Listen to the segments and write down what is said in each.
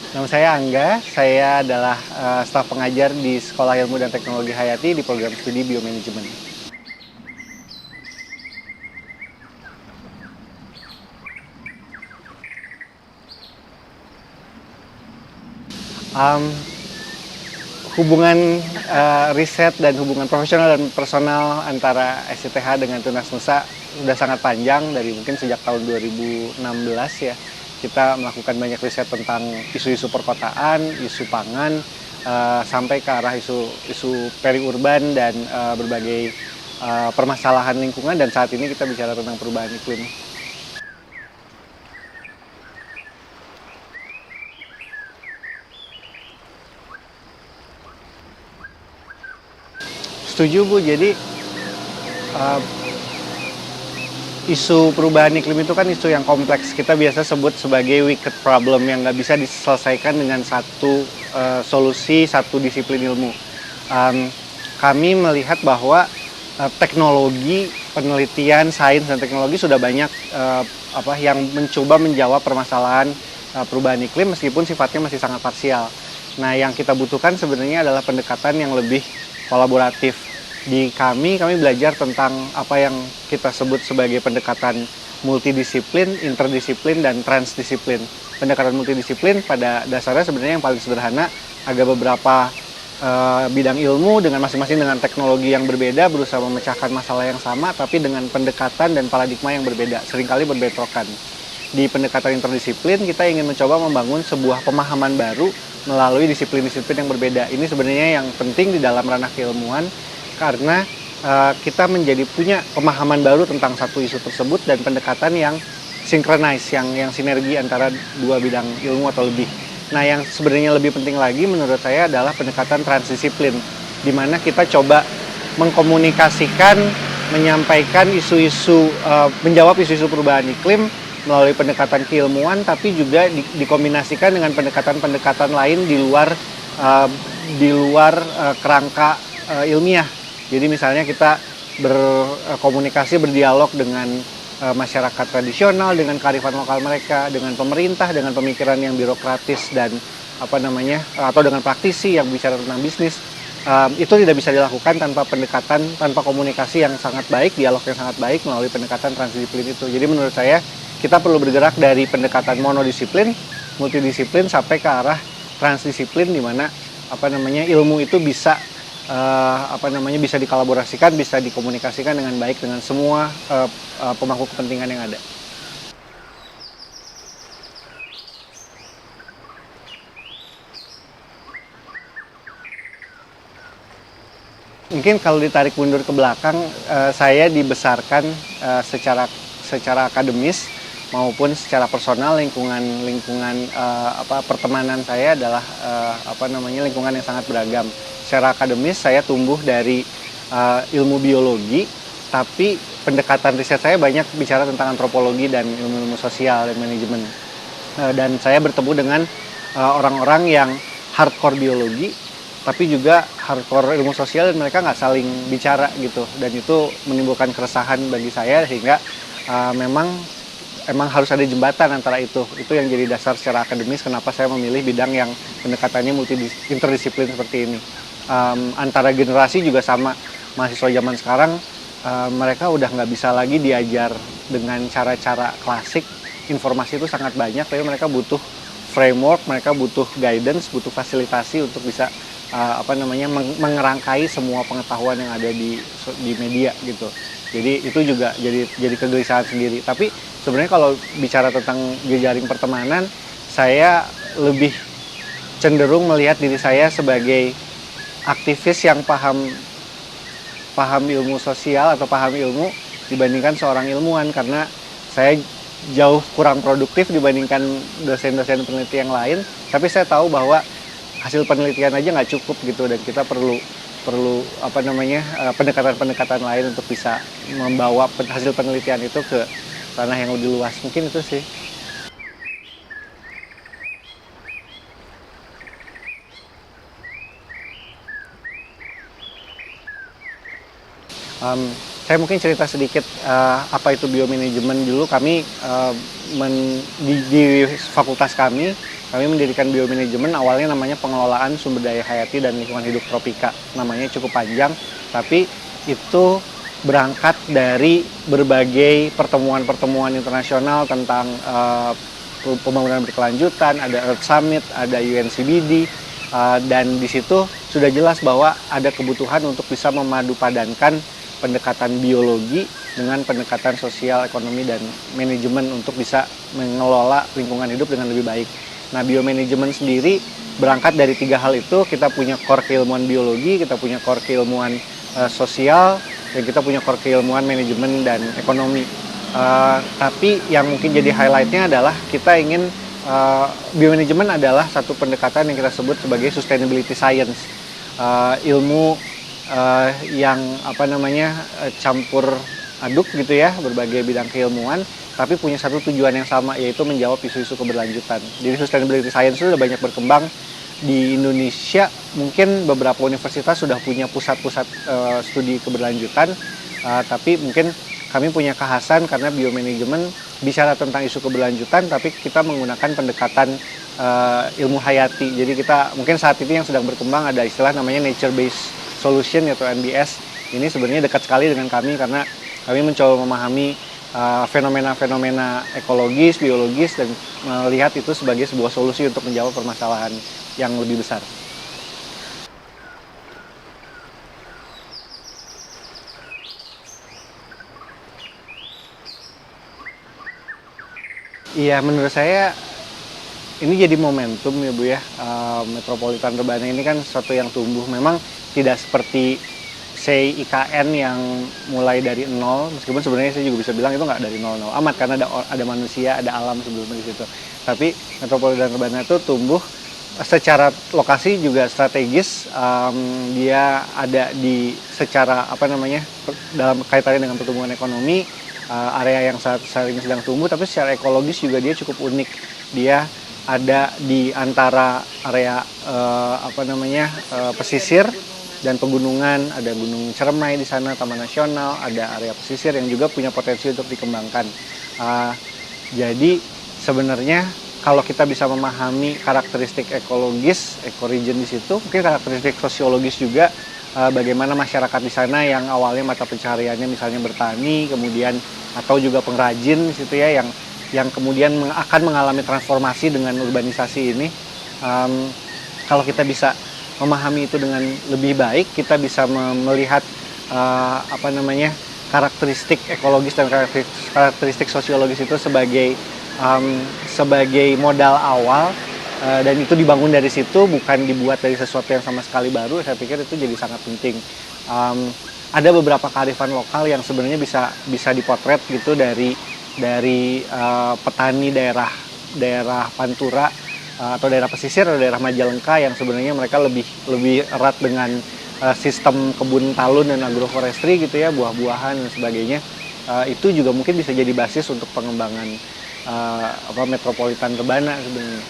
Nama saya Angga, saya adalah staf pengajar di Sekolah Ilmu dan Teknologi Hayati di program studi Biomanajemen. Um, Hubungan riset dan hubungan profesional dan personal antara SITH dengan Tunas Nusa sudah sangat panjang dari mungkin sejak tahun 2016 ya. Kita melakukan banyak riset tentang isu-isu perkotaan, isu pangan, sampai ke arah isu periurban dan berbagai permasalahan lingkungan, dan saat ini kita bicara tentang perubahan iklim. Setuju Bu, jadi uh, isu perubahan iklim itu kan isu yang kompleks. Kita biasa sebut sebagai wicked problem yang nggak bisa diselesaikan dengan satu solusi, satu disiplin ilmu. Kami melihat bahwa teknologi, penelitian, sains dan teknologi sudah banyak yang mencoba menjawab permasalahan perubahan iklim meskipun sifatnya masih sangat parsial. Nah, yang kita butuhkan sebenarnya adalah pendekatan yang lebih kolaboratif. Di kami belajar tentang apa yang kita sebut sebagai pendekatan multidisiplin, interdisiplin, dan transdisiplin. Pendekatan multidisiplin pada dasarnya sebenarnya yang paling sederhana, ada beberapa bidang ilmu dengan masing-masing dengan teknologi yang berbeda berusaha memecahkan masalah yang sama tapi dengan pendekatan dan paradigma yang berbeda, seringkali berbentrokan. Di pendekatan interdisiplin kita ingin mencoba membangun sebuah pemahaman baru melalui disiplin-disiplin yang berbeda. Ini sebenarnya yang penting di dalam ranah keilmuan karena kita menjadi punya pemahaman baru tentang satu isu tersebut dan pendekatan yang synchronize, yang sinergi antara dua bidang ilmu atau lebih. Nah, yang sebenarnya lebih penting lagi menurut saya adalah pendekatan transdisiplin, di mana kita coba mengkomunikasikan, menyampaikan isu-isu, menjawab isu-isu perubahan iklim melalui pendekatan keilmuan, tapi juga dikombinasikan dengan pendekatan-pendekatan lain di luar kerangka ilmiah. Jadi misalnya kita berkomunikasi, berdialog dengan masyarakat tradisional, dengan kearifan lokal mereka, dengan pemerintah, dengan pemikiran yang birokratis dan atau dengan praktisi yang bicara tentang bisnis. Itu tidak bisa dilakukan tanpa pendekatan, tanpa komunikasi yang sangat baik, dialog yang sangat baik melalui pendekatan transdisiplin itu. Jadi menurut saya kita perlu bergerak dari pendekatan monodisiplin, multidisiplin sampai ke arah transdisiplin, di mana ilmu itu bisa bisa dikolaborasikan, bisa dikomunikasikan dengan baik dengan semua pemangku kepentingan yang ada. Mungkin kalau ditarik mundur ke belakang, saya dibesarkan secara akademis maupun secara personal, lingkungan pertemanan saya adalah lingkungan yang sangat beragam. Secara akademis saya tumbuh dari ilmu biologi, tapi pendekatan riset saya banyak bicara tentang antropologi dan ilmu-ilmu sosial dan manajemen. Dan saya bertemu dengan orang-orang yang hardcore biologi, tapi juga hardcore ilmu sosial, dan mereka nggak saling bicara gitu. Dan itu menimbulkan keresahan bagi saya, sehingga memang harus ada jembatan antara itu. Itu yang jadi dasar secara akademis kenapa saya memilih bidang yang pendekatannya interdisiplin seperti ini. Antara generasi juga sama, mahasiswa zaman sekarang mereka udah nggak bisa lagi diajar dengan cara-cara klasik. Informasi itu sangat banyak, tapi mereka butuh framework, mereka butuh guidance, butuh fasilitasi untuk bisa mengerangkai semua pengetahuan yang ada di media gitu. Jadi itu juga jadi kegelisahan sendiri. Tapi sebenarnya kalau bicara tentang jejaring pertemanan, saya lebih cenderung melihat diri saya sebagai aktivis yang paham ilmu sosial atau paham ilmu dibandingkan seorang ilmuwan, karena saya jauh kurang produktif dibandingkan dosen-dosen peneliti yang lain. Tapi saya tahu bahwa hasil penelitian aja nggak cukup gitu, dan kita perlu pendekatan-pendekatan lain untuk bisa membawa hasil penelitian itu ke ranah yang lebih luas. Mungkin itu sih. Saya mungkin cerita sedikit apa itu biomanajemen dulu. Kami di fakultas kami kami mendirikan biomanajemen, awalnya namanya pengelolaan sumber daya hayati dan lingkungan hidup tropika. Namanya cukup panjang, tapi itu berangkat dari berbagai pertemuan-pertemuan internasional tentang pembangunan berkelanjutan, ada Earth Summit, ada UNCBD, dan di situ sudah jelas bahwa ada kebutuhan untuk bisa memadupadankan pendekatan biologi dengan pendekatan sosial, ekonomi, dan manajemen untuk bisa mengelola lingkungan hidup dengan lebih baik. Nah, biomanajemen sendiri berangkat dari 3 hal itu. Kita punya core keilmuan biologi, kita punya core keilmuan sosial, dan kita punya core keilmuan manajemen dan ekonomi. Tapi yang mungkin jadi highlightnya adalah kita ingin biomanajemen adalah satu pendekatan yang kita sebut sebagai sustainability science, ilmu yang campur aduk gitu ya, berbagai bidang keilmuan, tapi punya satu tujuan yang sama, yaitu menjawab isu-isu keberlanjutan. Jadi sustainability science itu sudah banyak berkembang di Indonesia. Mungkin beberapa universitas sudah punya pusat-pusat studi keberlanjutan, tapi mungkin kami punya kekhasan karena biomanajemen bicara tentang isu keberlanjutan, tapi kita menggunakan pendekatan ilmu hayati. Jadi kita mungkin saat ini yang sedang berkembang ada istilah namanya nature based solution atau NBS. Ini sebenarnya dekat sekali dengan kami karena kami mencoba memahami fenomena-fenomena ekologis, biologis, dan melihat itu sebagai sebuah solusi untuk menjawab permasalahan yang lebih besar. Iya, menurut saya ini jadi momentum ya Bu ya. Metropolitan Rebana ini kan sesuatu yang tumbuh. Memang tidak seperti IKN yang mulai dari nol, meskipun sebenarnya saya juga bisa bilang itu nggak dari nol amat karena ada manusia, ada alam sebelumnya di situ. Tapi Metropolitan Rebana itu tumbuh secara lokasi juga strategis. Dia ada di secara dalam kaitannya dengan pertumbuhan ekonomi, area yang saat ini sedang tumbuh, tapi secara ekologis juga dia cukup unik. Dia ada di antara area pesisir dan pegunungan. Ada Gunung Cermai di sana, Taman Nasional, ada area pesisir yang juga punya potensi untuk dikembangkan. Jadi sebenarnya kalau kita bisa memahami karakteristik ekologis, ekoregion di situ, mungkin karakteristik sosiologis juga, bagaimana masyarakat di sana yang awalnya mata pencahariannya misalnya bertani, kemudian atau juga pengrajin di situ ya, yang kemudian akan mengalami transformasi dengan urbanisasi ini. Kalau kita bisa memahami itu dengan lebih baik, kita bisa melihat karakteristik ekologis dan karakteristik sosiologis itu sebagai modal awal, dan itu dibangun dari situ, bukan dibuat dari sesuatu yang sama sekali baru. Saya pikir itu jadi sangat penting. Ada beberapa kearifan lokal yang sebenarnya bisa dipotret gitu dari petani daerah Pantura, atau daerah pesisir atau daerah Majalengka, yang sebenarnya mereka lebih erat dengan sistem kebun talun dan agroforestry gitu ya, buah-buahan dan sebagainya. Itu juga mungkin bisa jadi basis untuk pengembangan Metropolitan Rebana sebenarnya.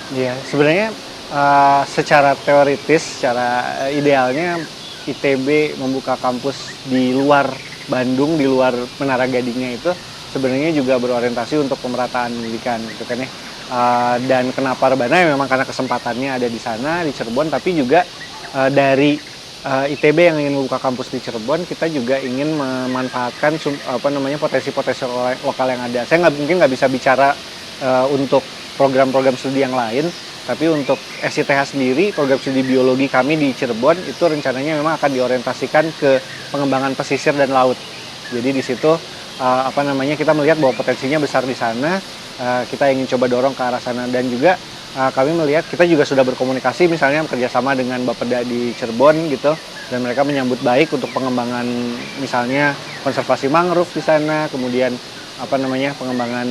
Iya, sebenarnya secara teoritis, secara idealnya ITB membuka kampus di luar Bandung, di luar Menara Gadingnya itu sebenarnya juga berorientasi untuk pemerataan pendidikan gitu kan ya. Dan kenapa Rebana? Ya memang karena kesempatannya ada di sana, di Cirebon, tapi juga dari ITB yang ingin membuka kampus di Cirebon, kita juga ingin memanfaatkan potensi-potensi lokal yang ada. Saya mungkin nggak bisa bicara untuk program-program studi yang lain, tapi untuk SITH sendiri, program studi biologi kami di Cirebon itu rencananya memang akan diorientasikan ke pengembangan pesisir dan laut. Jadi di situ kita melihat bahwa potensinya besar di sana. Kita ingin coba dorong ke arah sana, dan juga kami melihat, kita juga sudah berkomunikasi misalnya bekerjasama dengan Bapeda di Cirebon gitu, dan mereka menyambut baik untuk pengembangan misalnya konservasi mangrove di sana, kemudian pengembangan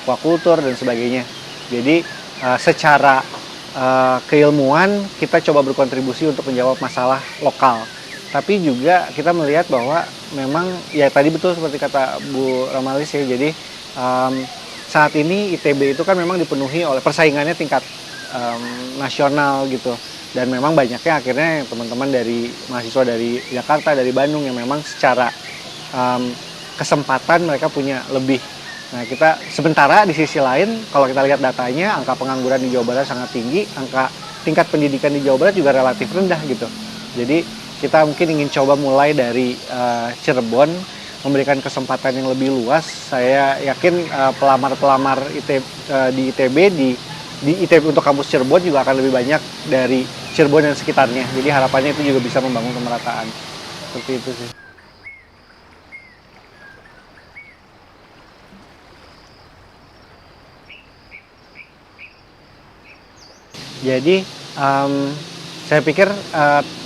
aquaculture dan sebagainya. Jadi secara keilmuan kita coba berkontribusi untuk menjawab masalah lokal, tapi juga kita melihat bahwa memang ya tadi betul seperti kata Bu Ramalis ya, jadi saat ini ITB itu kan memang dipenuhi oleh persaingannya tingkat nasional gitu. Dan memang banyaknya akhirnya teman-teman dari mahasiswa dari Jakarta, dari Bandung yang memang secara kesempatan mereka punya lebih. Nah, kita sementara di sisi lain kalau kita lihat datanya, angka pengangguran di Jawa Barat sangat tinggi, angka tingkat pendidikan di Jawa Barat juga relatif rendah gitu. Jadi kita mungkin ingin coba mulai dari Cirebon, memberikan kesempatan yang lebih luas. Saya yakin pelamar-pelamar di ITB di ITB untuk kampus Cirebon juga akan lebih banyak dari Cirebon dan sekitarnya. Jadi harapannya itu juga bisa membangun kemerataan. Seperti itu sih. Jadi saya pikir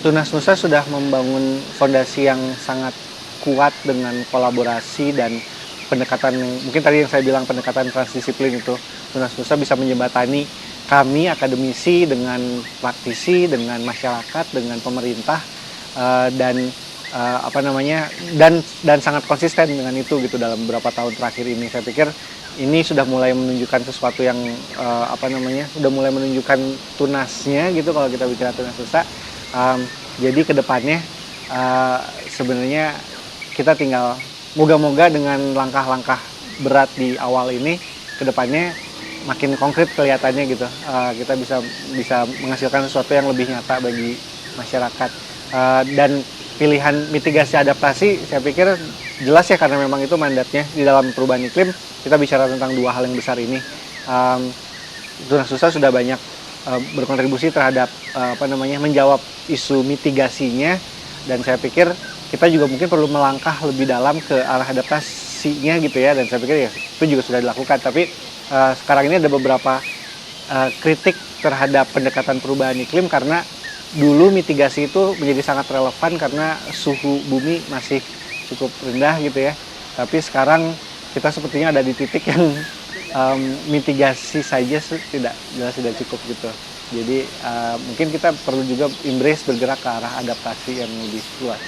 Tunas Nusa sudah membangun fondasi yang sangat kuat dengan kolaborasi dan pendekatan, mungkin tadi yang saya bilang pendekatan transdisiplin itu. Tunas Nusa bisa menjembatani kami akademisi dengan praktisi, dengan masyarakat, dengan pemerintah, dan dan sangat konsisten dengan itu gitu dalam beberapa tahun terakhir ini. Saya pikir ini sudah mulai menunjukkan sesuatu yang sudah mulai menunjukkan tunasnya gitu kalau kita bicara Tunas Nusa. Jadi kedepannya sebenarnya kita tinggal moga-moga dengan langkah-langkah berat di awal ini kedepannya makin konkret kelihatannya gitu. Kita bisa menghasilkan sesuatu yang lebih nyata bagi masyarakat. Dan pilihan mitigasi adaptasi saya pikir jelas ya, karena memang itu mandatnya di dalam perubahan iklim. Kita bicara tentang dua hal yang besar ini. Tunas Nusa sudah banyak berkontribusi terhadap menjawab isu mitigasinya, dan saya pikir kita juga mungkin perlu melangkah lebih dalam ke arah adaptasinya gitu ya, dan saya pikir ya itu juga sudah dilakukan. Tapi sekarang ini ada beberapa kritik terhadap pendekatan perubahan iklim karena dulu mitigasi itu menjadi sangat relevan karena suhu bumi masih cukup rendah gitu ya. Tapi sekarang kita sepertinya ada di titik yang mitigasi saja tidak cukup gitu. Jadi mungkin kita perlu juga embrace bergerak ke arah adaptasi yang lebih luas.